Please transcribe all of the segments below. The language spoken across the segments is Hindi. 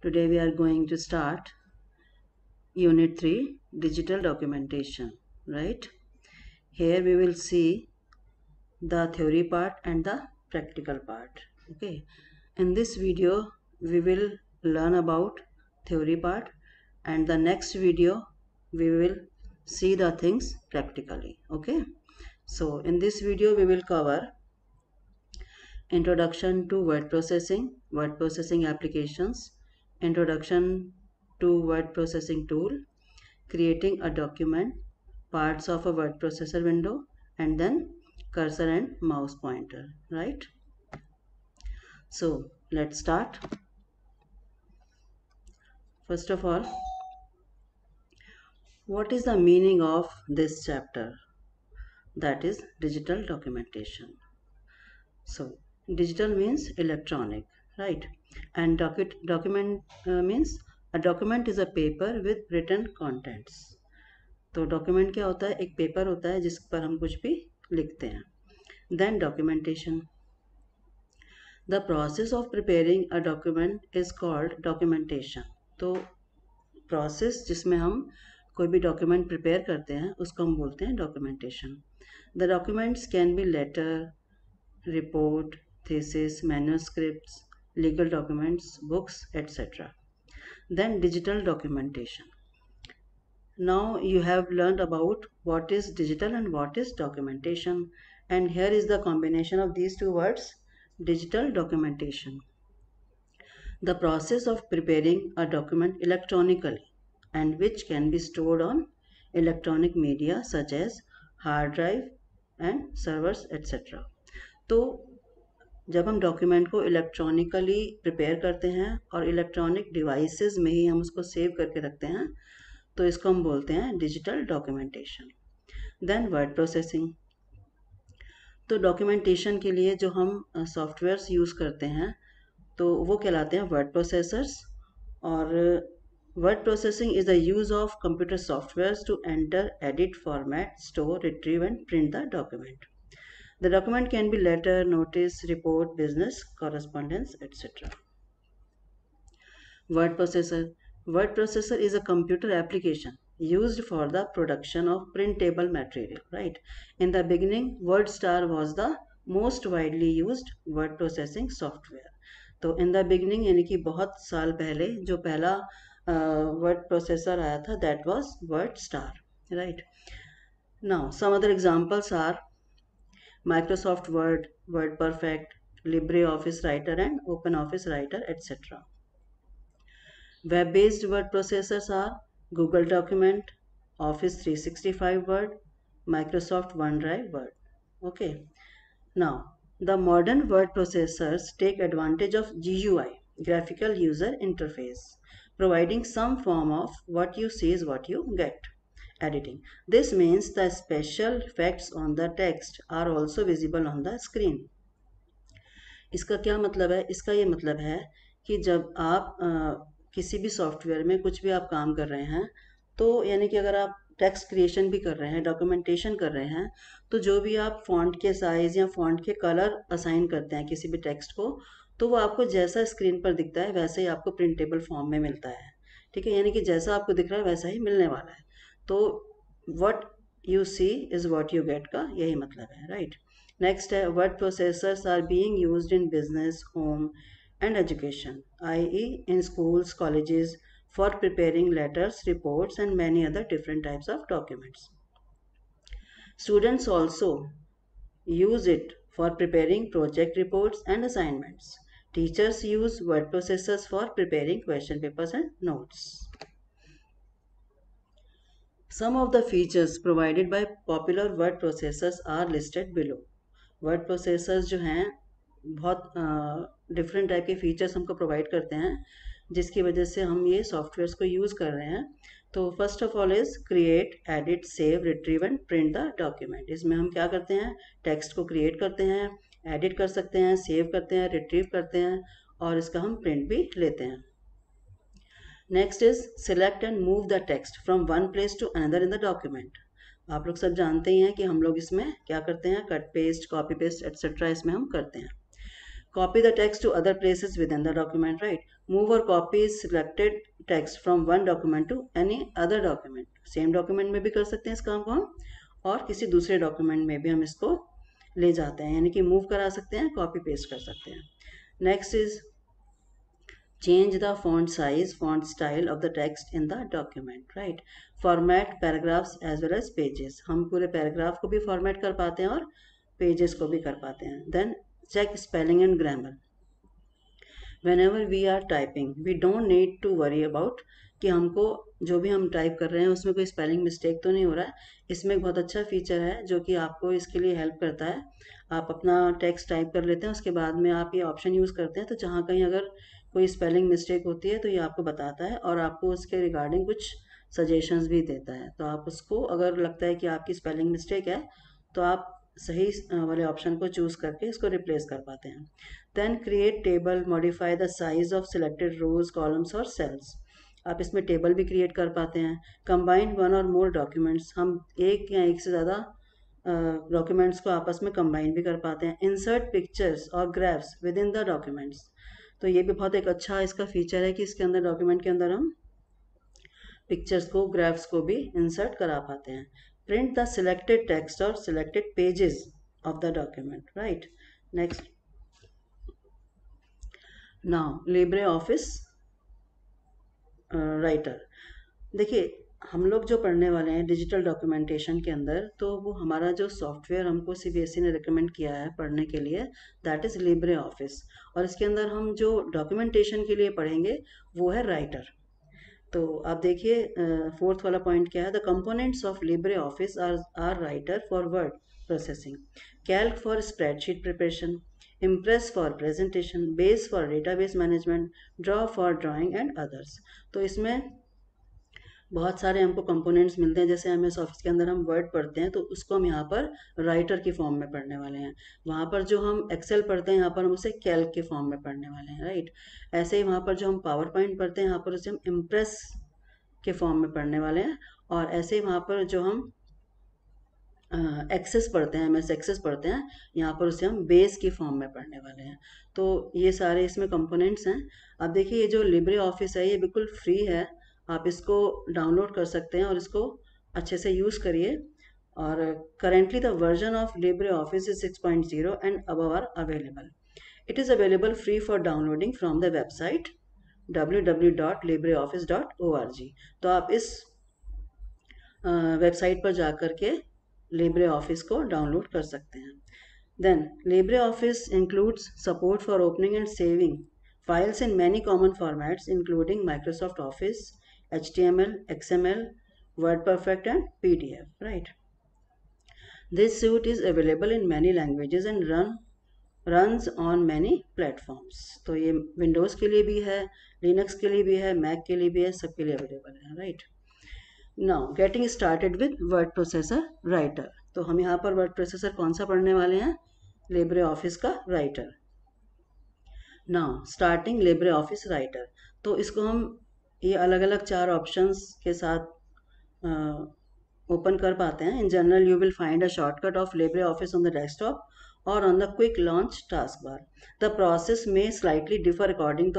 Today we are going to start Unit 3 Digital Documentation, right? Here we will see the theory part and the practical part. Okay. In this video we will learn about theory part, and the next video we will see the things practically. Okay. So in this video we will cover introduction to word processing applications, introduction to word processing tool, creating a document, parts of a word processor window, and then cursor and mouse pointer, right? So let's start. First of all, what is the meaning of this chapter? That is digital documentation. So digital means electronic, right? And document means a document is a paper with written contents. तो डॉक्यूमेंट क्या होता है? एक पेपर होता है जिस पर हम कुछ भी लिखते हैं. Then documentation. The process of preparing a document is called documentation. तो प्रोसेस जिसमें हम कोई भी डॉक्यूमेंट प्रिपेयर करते हैं उसको हम बोलते हैं documentation. The documents can be letter, report, thesis, manuscripts, legal documents, books, etc. Then digital documentation. Now you have learned about what is digital and what is documentation, and here is the combination of these two words, digital documentation. The process of preparing a document electronically and which can be stored on electronic media such as hard drive and servers etc. तो जब हम डॉक्यूमेंट को इलेक्ट्रॉनिकली प्रिपेयर करते हैं और इलेक्ट्रॉनिक डिवाइसेस में ही हम उसको सेव करके रखते हैं तो इसको हम बोलते हैं digital documentation. Then word processing. तो डॉक्यूमेंटेशन के लिए जो हम सॉफ्टवेयर्स यूज़ करते हैं तो वो कहलाते हैं वर्ड प्रोसेसर्स. और word processing is the use of computer softwares to enter, edit, format, store, retrieve and print the document. The document can be letter, notice, report, business, correspondence, etc. Word processor. Word processor is a computer application used for the production of printable material, right? In the beginning, WordStar was the most widely used word processing software. तो in the beginning यानी कि बहुत साल पहले जो पहला word processor आया था, that was WordStar, right? Now some other examples are Microsoft Word, WordPerfect, LibreOffice Writer and OpenOffice Writer, etc. Web-based word processors are Google Document, Office 365 Word, Microsoft OneDrive Word. Okay. Now, the modern word processors take advantage of GUI, Graphical User Interface, providing some form of what you see is what you get. Editing. This means the special effects on the text are also visible on the screen. इसका क्या मतलब है? इसका ये मतलब है कि जब आप किसी भी सॉफ्टवेयर में कुछ भी आप काम कर रहे हैं तो यानी कि अगर आप टेक्स्ट क्रिएशन भी कर रहे हैं, डॉक्यूमेंटेशन कर रहे हैं, तो जो भी आप फॉन्ट के साइज़ या फॉन्ट के कलर असाइन करते हैं किसी भी टेक्स्ट को, तो वो आपको जैसा स्क्रीन पर दिखता है वैसे ही आपको प्रिंटेबल फॉर्म में मिलता है. ठीक है, यानी कि जैसा आपको दिख रहा है वैसा ही मिलने वाला है. तो what you see is what you get का यही मतलब है, right? Next है word processors are being used in business, home and education, i.e. in schools, colleges, for preparing letters, reports and many other different types of documents. Students also use it for preparing project reports and assignments. Teachers use word processors for preparing question papers and notes. Some of the features provided by popular word processors are listed below. Word processors जो हैं बहुत डिफरेंट टाइप के फीचर्स हमको प्रोवाइड करते हैं जिसकी वजह से हम ये सॉफ्टवेयर्स को यूज़ कर रहे हैं. तो first of all is create, edit, save, retrieve and print the document. इसमें हम क्या करते हैं? टेक्स्ट को क्रिएट करते हैं, एडिट कर सकते हैं, सेव करते हैं, रिट्रीव करते हैं और इसका हम प्रिंट भी लेते हैं. Next is select and move the text from one place to another in the document. आप लोग सब जानते ही हैं कि हम लोग इसमें क्या करते हैं? Cut paste, copy paste etcetera इसमें हम करते हैं. Copy the text to other places within the document, right? Move और copy selected text from one document to any other document, same document में भी कर सकते हैं इस काम को हम, और किसी दूसरे डॉक्यूमेंट में भी हम इसको ले जाते हैं, यानी कि मूव करा सकते हैं, कॉपी पेस्ट कर सकते हैं। Next is change the font size, font style of the text in the document, right? Format paragraphs as well as pages, हम पूरे पैराग्राफ को भी फॉर्मेट कर पाते हैं और पेजेस को भी कर पाते हैं। Then check spelling and grammar, whenever we are typing we don't need to worry about कि हमको जो भी हम टाइप कर रहे हैं उसमें कोई स्पेलिंग मिस्टेक तो नहीं हो रहा है। इसमें एक बहुत अच्छा फीचर है जो कि आपको इसके लिए हेल्प करता है। आप अपना टेक्स्ट टाइप कर लेते हैं, उसके बाद में आप ये ऑप्शन यूज़ करते हैं, तो जहाँ कहीं अगर कोई स्पेलिंग मिस्टेक होती है तो ये आपको बताता है और आपको उसके रिगार्डिंग कुछ सजेशंस भी देता है। तो आप उसको, अगर लगता है कि आपकी स्पेलिंग मिस्टेक है, तो आप सही वाले ऑप्शन को चूज़ करके इसको रिप्लेस कर पाते हैं। Then create table, modify the size of selected rows, columns और सेल्स, आप इसमें टेबल भी क्रिएट कर पाते हैं। कंबाइन वन और मोर डॉक्यूमेंट्स, हम एक या एक से ज़्यादा डॉक्यूमेंट्स को आपस में कंबाइन भी कर पाते हैं। इंसर्ट पिक्चर्स और graphs with in the documents, तो ये भी बहुत एक अच्छा इसका फीचर है कि इसके अंदर, डॉक्यूमेंट के अंदर हम पिक्चर्स को, ग्राफ्स को भी इंसर्ट करा पाते हैं। प्रिंट द सिलेक्टेड टेक्स्ट और selected pages of the document, right. Next, now Libre office writer, देखिए हम लोग जो पढ़ने वाले हैं डिजिटल डॉक्यूमेंटेशन के अंदर, तो वो हमारा जो सॉफ्टवेयर हमको सीबीएसई ने रिकमेंड किया है पढ़ने के लिए, दैट इज़ लिब्रे ऑफिस। और इसके अंदर हम जो डॉक्यूमेंटेशन के लिए पढ़ेंगे वो है राइटर। तो आप देखिए फोर्थ वाला पॉइंट क्या है, the components of Libre office are Writer for word processing, Calc for spreadsheet preparation, Impress for presentation, Base for database management, Draw for drawing and others. तो इसमें बहुत सारे हमको कंपोनेंट्स मिलते हैं। जैसे एमएस ऑफिस के अंदर हम वर्ड पढ़ते हैं तो उसको हम यहाँ पर राइटर की फॉर्म में पढ़ने वाले हैं। वहाँ पर जो हम एक्सेल पढ़ते हैं यहाँ पर हम उसे कैल्क के फॉर्म में पढ़ने वाले हैं, राइट। ऐसे ही वहाँ पर जो हम पावर पॉइंट पढ़ते हैं यहाँ पर उसे हम इम्प्रेस के फॉर्म में पढ़ने वाले हैं। और ऐसे ही वहाँ पर जो हम एक्सेस पढ़ते हैं, एमएस एक्सेस पढ़ते हैं, यहाँ पर उसे हम बेस की फॉर्म में पढ़ने वाले हैं। तो ये सारे इसमें कंपोनेंट्स हैं। अब देखिए ये जो लिब्रे ऑफिस है ये बिल्कुल फ्री है, आप इसको डाउनलोड कर सकते हैं और इसको अच्छे से यूज़ करिए। और currently the version of Libre office is 6.0 and above are available. It is available free for downloading from the website www.libreoffice.org। तो आप इस वेबसाइट पर जा कर के लिब्रे ऑफिस को डाउनलोड कर सकते हैं। Then LibreOffice includes support for opening and saving files in many common formats including Microsoft Office, HTML, XML, WordPerfect and PDF, right? This suite is available in many languages and runs on many platforms। तो ये विंडोज़ के लिए भी है, लिनक्स के लिए भी है, मैक के लिए भी है, सबके लिए अवेलेबल है, right. Now getting started with word processor writer, तो हम यहाँ पर वर्ड प्रोसेसर कौन सा पढ़ने वाले हैं, लिब्रे ऑफिस का writer. Now starting Libre office writer, तो इसको हम ये अलग अलग 4 ऑप्शंस के साथ ओपन कर पाते हैं। In general you will find a shortcut of Libre Office on the desktop और on the quick launch task bar. The process may slightly differ according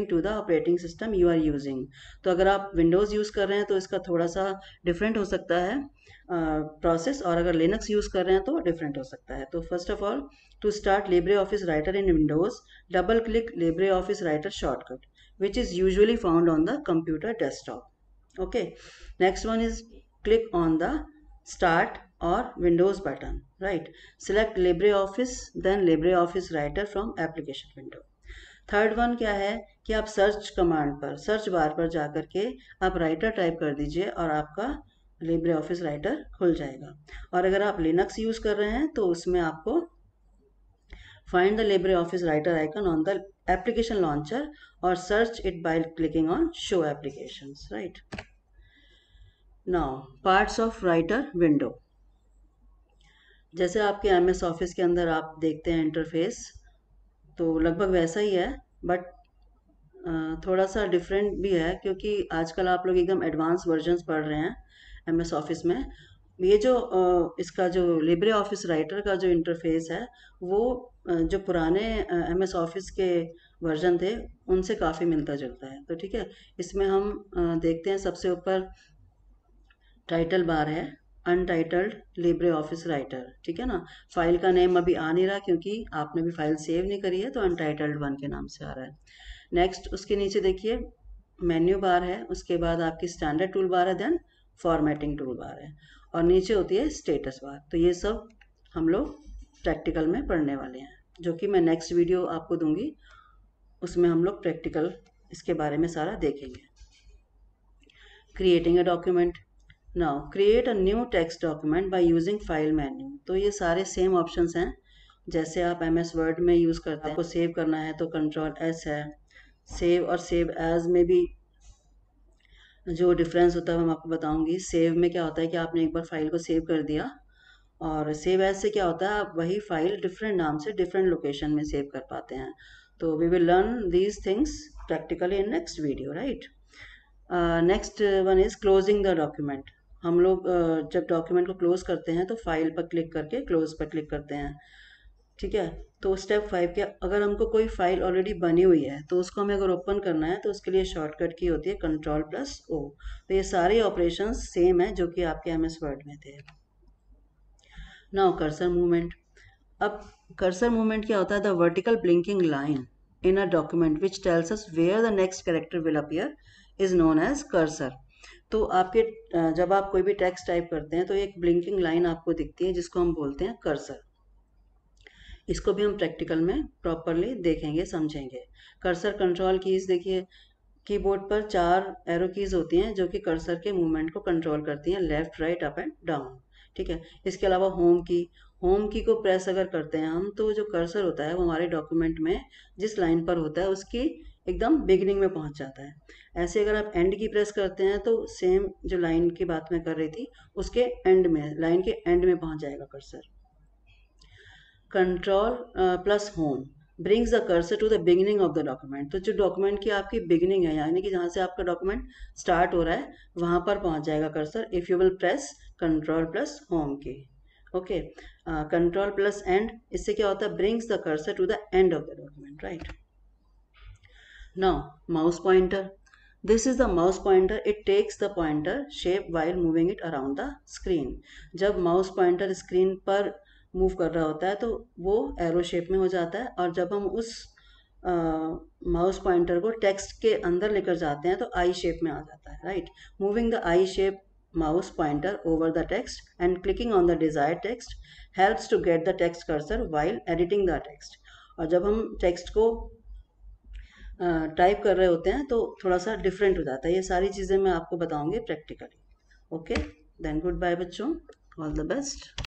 to the operating system you are using. तो अगर आप विंडोज़ यूज़ कर रहे हैं तो इसका थोड़ा सा डिफरेंट हो सकता है प्रोसेस, और अगर लिनक्स यूज़ कर रहे हैं तो डिफरेंट हो सकता है। तो first of all, to start LibreOffice Writer in Windows, double click LibreOffice Writer shortcut which is usually found on the computer desktop. Okay, next one is click on the start or Windows button, right? Select LibreOffice, then LibreOffice Writer from application window. Third one क्या है कि आप सर्च कमांड पर, सर्च बार पर जाकर के आप राइटर टाइप कर दीजिए और आपका लिब्रे ऑफिस राइटर खुल जाएगा। और अगर आप लिनक्स यूज़ कर रहे हैं तो उसमें आपको find the LibreOffice Writer icon on the application launcher or search it by clicking on show applications, right? Now parts of writer window, जैसे आपके MS ऑफिस के अंदर आप देखते हैं इंटरफेस, तो लगभग वैसा ही है, बट थोड़ा सा डिफरेंट भी है क्योंकि आजकल आप लोग एकदम एडवांस वर्जन्स पढ़ रहे हैं MS ऑफिस में। ये जो इसका जो लिब्रे ऑफिस राइटर का जो इंटरफेस है वो जो पुराने MS ऑफिस के वर्जन थे उनसे काफ़ी मिलता जुलता है। तो ठीक है, इसमें हम देखते हैं सबसे ऊपर टाइटल बार है, अनटाइटल्ड लिब्रे ऑफिस राइटर, ठीक है ना। फाइल का नेम अभी आ नहीं रहा क्योंकि आपने भी फाइल सेव नहीं करी है, तो अनटाइटल्ड वन के नाम से आ रहा है। नेक्स्ट उसके नीचे देखिए मेन्यू बार है, उसके बाद आपकी स्टैंडर्ड टूल बार है, देन फॉर्मेटिंग टूल बार है, और नीचे होती है स्टेटस बार। तो ये सब हम लोग प्रैक्टिकल में पढ़ने वाले हैं, जो कि मैं नेक्स्ट वीडियो आपको दूंगी, उसमें हम लोग प्रैक्टिकल इसके बारे में सारा देखेंगे। Creating a document. Now create a new text document by using file menu. तो ये सारे सेम ऑप्शंस हैं जैसे आप एम एस वर्ड में यूज़ करते हैं। आपको सेव करना है तो कंट्रोल एस है। सेव और सेव एज में भी जो डिफरेंस होता है मैं आपको बताऊंगी। सेव में क्या होता है कि आपने एक बार फाइल को सेव कर दिया, और सेव एज से क्या होता है आप वही फाइल डिफरेंट नाम से डिफरेंट लोकेशन में सेव कर पाते हैं। तो we will learn these things practically in next video, right. Next one is closing the document. हम लोग जब डॉक्यूमेंट को क्लोज करते हैं तो फाइल पर क्लिक करके क्लोज पर क्लिक करते हैं, ठीक है। तो स्टेप 5 के, अगर हमको कोई फाइल ऑलरेडी बनी हुई है तो उसको हमें अगर ओपन करना है तो उसके लिए शॉर्टकट की होती है कंट्रोल+O। तो ये सारे ऑपरेशंस सेम है जो कि आपके एम एस वर्ड में थे। Now cursor movement. अब कर्सर मूवमेंट क्या होता है? The vertical blinking line in a document which tells us where the next character will appear is known as cursor. तो आपके जब आप कोई भी टेक्स्ट टाइप करते हैं तो एक ब्लिंकिंग लाइन आपको दिखती है जिसको हम बोलते हैं कर्सर। इसको भी हम प्रैक्टिकल में प्रॉपरली देखेंगे, समझेंगे। कर्सर कंट्रोल कीज देखिए, कीबोर्ड पर 4 एरो कीज होती हैं जो कि कर्सर के मूवमेंट को कंट्रोल करती हैं, left right up and down, ठीक है। इसके अलावा होम की को प्रेस अगर करते हैं हम तो जो कर्सर होता है वो हमारे डॉक्यूमेंट में जिस लाइन पर होता है उसकी एकदम बिगिनिंग में पहुंच जाता है। ऐसे अगर आप एंड की प्रेस करते हैं तो सेम जो लाइन की बात मैं कर रही थी उसके एंड में, लाइन के एंड में पहुंच जाएगा cursor. Control home brings the cursor to the beginning of the document. तो जो डॉक्यूमेंट की आपकी बिगिनिंग है, यानी कि जहाँ से आपका डॉक्यूमेंट स्टार्ट हो रहा है वहाँ पर पहुँच जाएगा cursor if you will press control home key. Okay, control end, इससे क्या होता है? Brings the cursor to the end of the document, right. Now mouse pointer. This is the mouse pointer, it takes the pointer shape while moving it around the screen. जब माउस पॉइंटर स्क्रीन पर मूव कर रहा होता है तो वो एरो शेप में हो जाता है, और जब हम उस माउस पॉइंटर को टेक्स्ट के अंदर लेकर जाते हैं तो आई शेप में आ जाता है, right. Moving the I shape mouse pointer over the text and clicking on the desired text helps to get the text cursor while editing the text. और जब हम टेक्स्ट को टाइप कर रहे होते हैं तो थोड़ा सा डिफरेंट हो जाता है। ये सारी चीज़ें मैं आपको बताऊंगी practically. Okay, then good bye बच्चों, ऑल द बेस्ट।